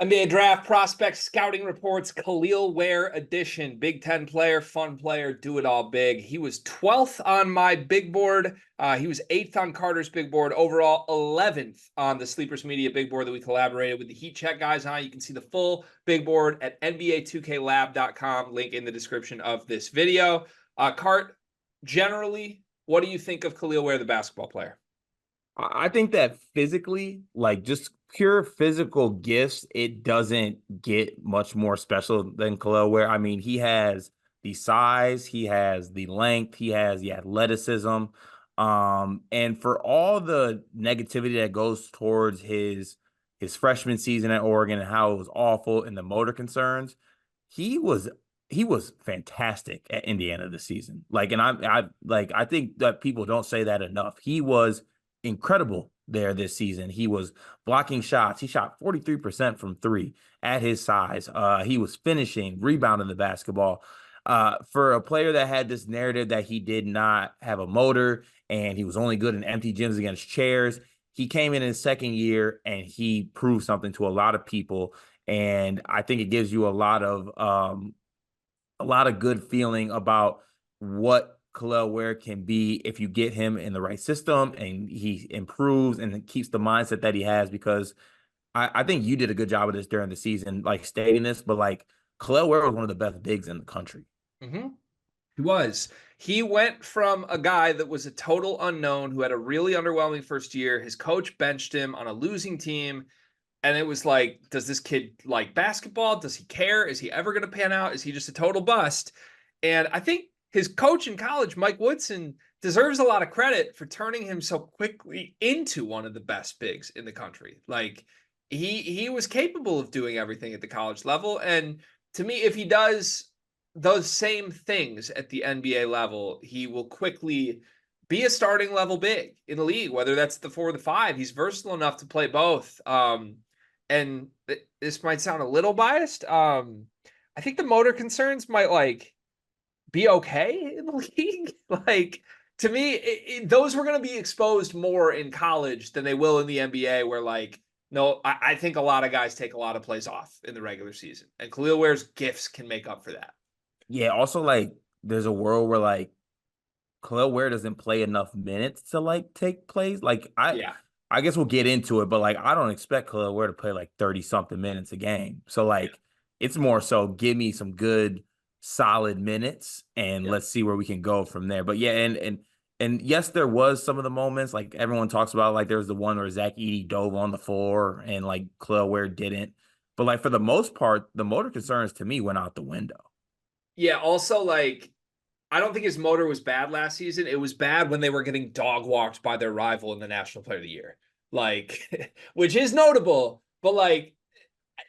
NBA Draft Prospect Scouting Reports, Kel'el Ware edition. Big Ten player, fun player, do it all big. He was 12th on my big board. He was 8th on Carter's big board. Overall, 11th on the Sleepers Media big board that we collaborated with the Heat Check guys on. You can see the full big board at NBA2KLab.com. Link in the description of this video. Cart, generally, what do you think of Kel'el Ware, the basketball player? I think that physically, like just pure physical gifts, it doesn't get much more special than Kel'el Ware. I mean, he has the size, he has the length, he has the athleticism. And for all the negativity that goes towards his freshman season at Oregon and how it was awful and the motor concerns, he was he was fantastic at Indiana this season. Like, and I think that people don't say that enough. He was incredible there this season. He was blocking shots. He shot 43% from three at his size. He was finishing, rebounding the basketball. For a player that had this narrative that he did not have a motor and he was only good in empty gyms against chairs, he came in his second year and he proved something to a lot of people. And I think it gives you a lot of good feeling about what Kel'el Ware can be if you get him in the right system and he improves and keeps the mindset that he has. Because I think you did a good job of this during the season, like stating this, but like Kel'el Ware was one of the best bigs in the country. Mm-hmm. He was. He went from a guy that was a total unknown who had a really underwhelming first year. His coach benched him on a losing team. And it was like, does this kid like basketball? Does he care? Is he ever going to pan out? Is he just a total bust? And I think his coach in college, Mike Woodson, deserves a lot of credit for turning him so quickly into one of the best bigs in the country. Like he was capable of doing everything at the college level. And to me, if he does those same things at the NBA level, he will quickly be a starting level big in the league, whether that's the 4 or the 5. He's versatile enough to play both. And this might sound a little biased. I think the motor concerns might like be okay in the league. Like to me, those were going to be exposed more in college than they will in the NBA, where like, no, I think a lot of guys take a lot of plays off in the regular season, and Kel'el Ware's gifts can make up for that. Yeah. Also, like, there's a world where like Kel'el Ware doesn't play enough minutes to like take plays. Like Yeah. I guess we'll get into it, but like I don't expect Kel'el Ware to play like 30 something minutes a game. So Yeah. like it's more so give me some good solid minutes and Yeah. let's see where we can go from there. But yeah, and yes, there was some of the moments like everyone talks about, like there was the one where Zach Edey dove on the floor and like Kel'el Ware didn't. But like for the most part, the motor concerns to me went out the window. Yeah. Also, like, I don't think his motor was bad last season. It was bad when they were getting dog walked by their rival in the National Player of the Year. Like, which is notable, but like,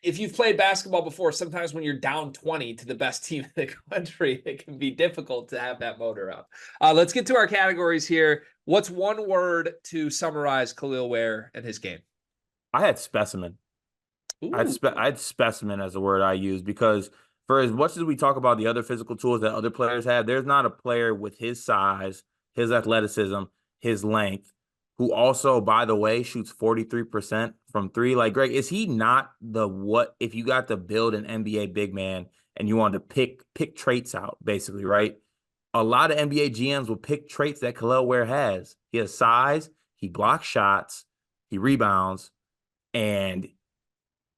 if you've played basketball before, sometimes when you're down 20 to the best team in the country, it can be difficult to have that motor up. Let's get to our categories here. What's one word to summarize Kel'el Ware and his game? I had specimen. Ooh. I had specimen as a word I use because for as much as we talk about the other physical tools that other players have, there's not a player with his size, his athleticism, his length, who also, by the way, shoots 43% from three. Like, Greg, is he not the what if you got to build an NBA big man and you wanted to pick traits out, basically, right? A lot of NBA GMs will pick traits that Kel'el Ware has. He has size, he blocks shots, he rebounds, and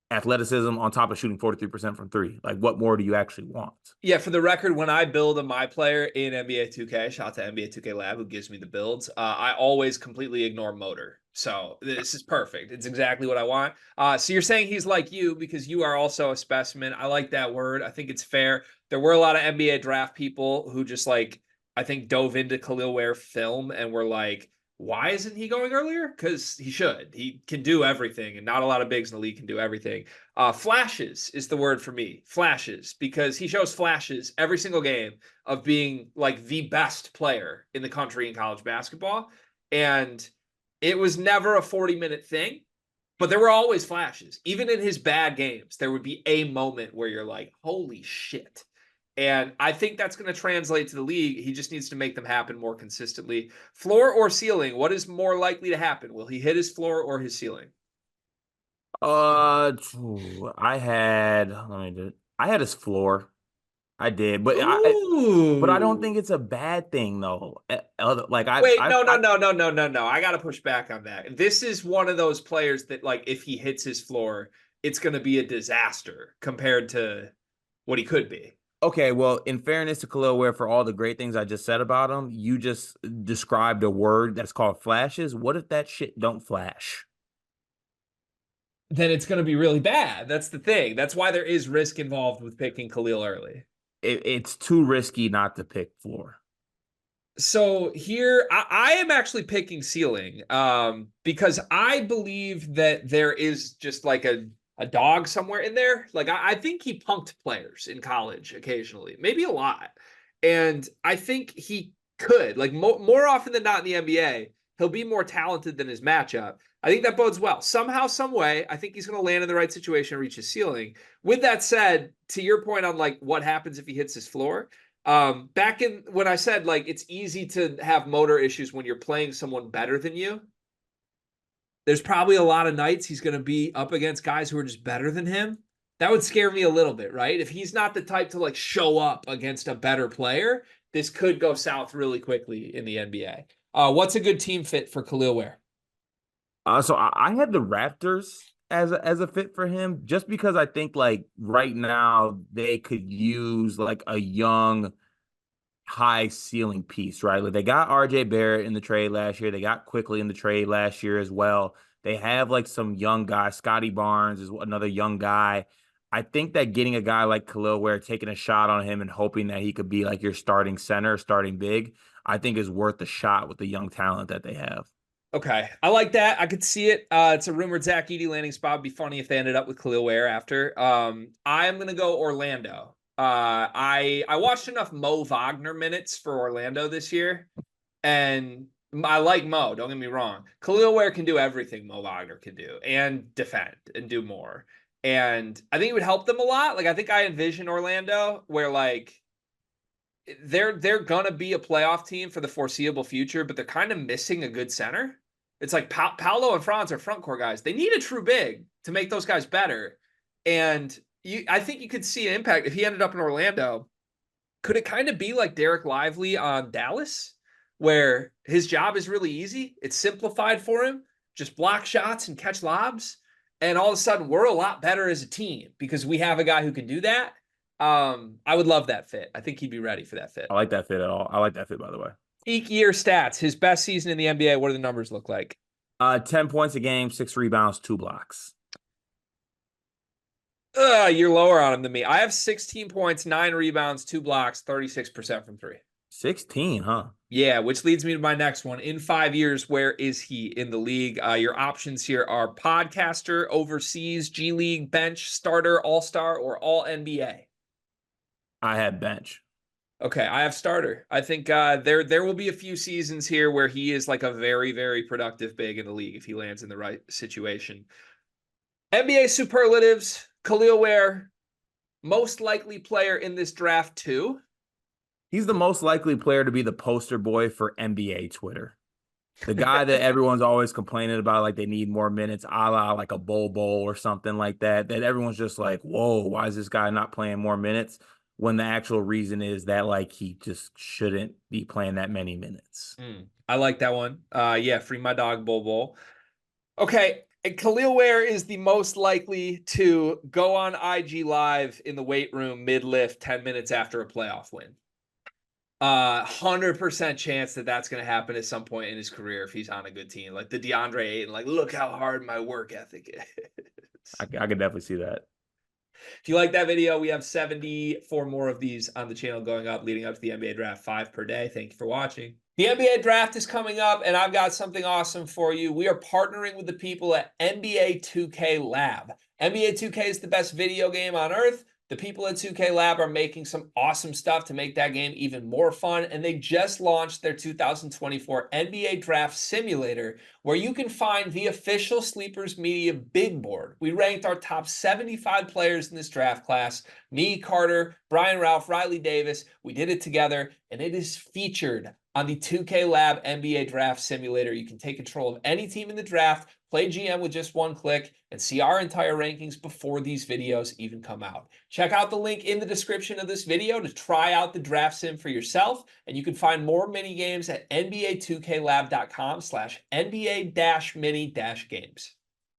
athleticism on top of shooting 43% from three. Like, what more do you actually want? Yeah, for the record, when I build a my player in NBA 2K, shout out to NBA 2K Lab who gives me the builds, I always completely ignore motor. So this is perfect. It's exactly what I want. So you're saying he's like you because you are also a specimen. I like that word. I think it's fair. There were a lot of NBA draft people who just like, I think dove into Kel'el Ware film and were like, why isn't he going earlier? Because he should. He can do everything, and not a lot of bigs in the league can do everything. Flashes is the word for me. Flashes, because he shows flashes every single game of being like the best player in the country in college basketball. And it was never a 40-minute thing, but there were always flashes. Even in his bad games, there would be a moment where you're like, holy shit. And I think that's going to translate to the league. He just needs to make them happen more consistently. Floor or ceiling, what is more likely to happen? Will he hit his floor or his ceiling? I had his floor. I did, but I don't Ooh. think it's a bad thing though. Wait, no, no, no, no, no, no, no. I got to push back on that. This is one of those players that, like, if he hits his floor, it's going to be a disaster compared to what he could be. Okay, well, in fairness to Kel'el Ware, for all the great things I just said about him, you just described a word that's called flashes. What if that shit don't flash? Then it's going to be really bad. That's the thing. That's why there is risk involved with picking Khalil early. It's too risky not to pick floor. So here I am actually picking ceiling because I believe that there is just like a dog somewhere in there. Like I think he punked players in college occasionally, maybe a lot. And I think he could, like more often than not in the NBA, he'll be more talented than his matchup. I think that bodes well. Somehow, some way, I think he's going to land in the right situation and reach his ceiling. With that said, to your point on like what happens if he hits his floor, back in when I said like it's easy to have motor issues when you're playing someone better than you, there's probably a lot of nights he's going to be up against guys who are just better than him. That would scare me a little bit, right? If he's not the type to like show up against a better player, this could go south really quickly in the NBA. What's a good team fit for Khalil Ware? So I had the Raptors as a fit for him, just because I think like right now they could use like a young high ceiling piece, right? Like they got RJ Barrett in the trade last year. They got Quickly in the trade last year as well. They have like some young guys. Scotty Barnes is another young guy. I think that getting a guy like Khalil Ware, taking a shot on him and hoping that he could be like your starting center, starting big, I think is worth the shot with the young talent that they have. Okay, I like that. I could see it. It's a rumored Zach Edey landing spot. It'd be funny if they ended up with Khalil Ware after. I'm gonna go Orlando. I watched enough Mo Wagner minutes for Orlando this year, and I like Mo. Don't get me wrong. Khalil Ware can do everything Mo Wagner can do, and defend and do more. And I think it would help them a lot. Like I think I envision Orlando where like they're gonna be a playoff team for the foreseeable future, but they're kind of missing a good center. It's like Paolo and Franz are front court guys. They need a true big to make those guys better. And I think you could see an impact if he ended up in Orlando. Could it kind of be like Derek Lively on Dallas, where his job is really easy? It's simplified for him. Just block shots and catch lobs. And all of a sudden, we're a lot better as a team because we have a guy who can do that. I would love that fit. I think he'd be ready for that fit. I like that fit at all. I like that fit, by the way. Peak year stats, his best season in the NBA. What do the numbers look like? 10 points a game, 6 rebounds, 2 blocks. You're lower on him than me. I have 16 points, 9 rebounds, 2 blocks, 36% from three. 16, huh? Yeah, which leads me to my next one. In 5 years, where is he in the league? Your options here are podcaster, overseas, G League, bench, starter, all-star, or all NBA. I had bench. Okay, I have starter. I think there will be a few seasons here where he is like a very, very productive big in the league if he lands in the right situation. NBA superlatives, Kel'el Ware, most likely player in this draft too. He's the most likely player to be the poster boy for NBA Twitter. The guy that everyone's always complaining about, like they need more minutes, a la like a bowl or something like that, that everyone's just like, whoa, why is this guy not playing more minutes? When the actual reason is that like he just shouldn't be playing that many minutes. I like that one. Yeah, free my dog, Bowl. Okay, and Kel'el Ware is the most likely to go on IG Live in the weight room mid lift 10 minutes after a playoff win. 100% chance that that's going to happen at some point in his career if he's on a good team, like the DeAndre Ayton. Like, look how hard my work ethic is. I could definitely see that. If you like that video, we have 74 more of these on the channel going up leading up to the NBA draft, 5 per day. Thank you for watching. The NBA draft is coming up, and I've got something awesome for you. We are partnering with the people at NBA 2K Lab. NBA 2K is the best video game on earth. The people at 2K Lab are making some awesome stuff to make that game even more fun, and they just launched their 2024 NBA Draft Simulator, where you can find the official Sleepers Media big board. We ranked our top 75 players in this draft class. Me, Carter, Brian Ralph, Riley Davis. We did it together, and it is featured on the 2K Lab NBA Draft Simulator. You can take control of any team in the draft, play GM with just one click, and see our entire rankings before these videos even come out. Check out the link in the description of this video to try out the draft sim for yourself, and you can find more mini games at NBA2KLab.com/NBA-mini-games.